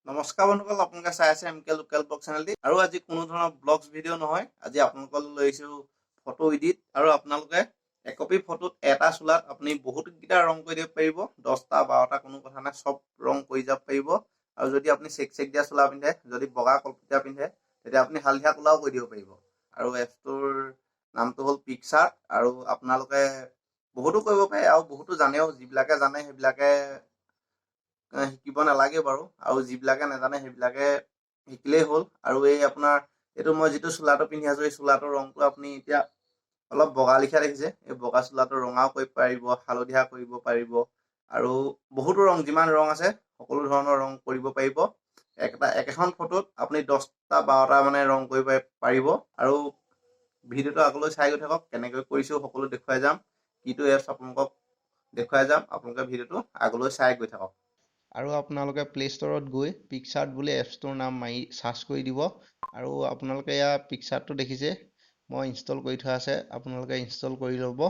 নমস্কাৰ বন্ধুসকল, আপোনালোকে চাই আছে এম কে লোকেল ব্লগ চেনেলটি। আৰু আজি কোনো ধৰণৰ ব্লগছ ভিডিঅ' নহয়, আজি আপোনালোকক লৈ আহিছোঁ ফটো এডিট। আৰু আপোনালোকে একপি ফটোত এটা চোলাত আপুনি বহুতকেইটা ৰং কৰি দিব পাৰিব, 10টা 12টা কোনো কথা নাই, চব ৰং কৰি যাব পাৰিব। আৰু যদি আপুনি চেক দিয়া চোলা পিন্ধে, যদি বগা কলপতীয়া পিন্ধে, তেতিয়া আপুনি হালধীয়া কোলাও কৰি দিব পাৰিব। আৰু এপছটোৰ নামটো হ'ল পিকচাৰ্ট। আৰু আপোনালোকে বহুতো কৰিব পাৰে, আৰু বহুতো জানেও। যিবিলাকে জানে সেইবিলাকে শিকিব নালাগে বাৰু, আৰু যিবিলাকে নাজানে সেইবিলাকে শিকিলেই হ'ল। আৰু এই আপোনাৰ এইটো মই যিটো চোলাটো পিন্ধি আছো, এই চোলাটোৰ ৰংটো আপুনি এতিয়া অলপ বগা লিখা দেখিছে। এই বগা চোলাটো ৰঙাও কৰিব পাৰিব, হালধীয়া কৰিব পাৰিব, আৰু বহুতো ৰং, যিমান ৰং আছে সকলো ধৰণৰ ৰং কৰিব পাৰিব। একেখন ফটোত আপুনি 10টা 12টা মানে ৰং কৰিব পাৰিব। আৰু ভিডিঅ'টো আগলৈ চাই গৈ থাকক, কেনেকৈ কৰিছোঁ সকলো দেখুৱাই যাম। কিটো এপছ আপোনালোকক দেখুৱাই যাম, আপোনালোকে ভিডিঅ'টো আগলৈ চাই গৈ থাকক। আৰু আপোনালোকে প্লে ষ্টৰত গৈ পিকচাৰ্ট বুলি এপছটোৰ নাম মাৰি চাৰ্চ কৰি দিব। আৰু আপোনালোকে এয়া পিকচাৰ্টটো দেখিছে, মই ইনষ্টল কৰি থোৱা আছে, আপোনালোকে ইনষ্টল কৰি ল'ব।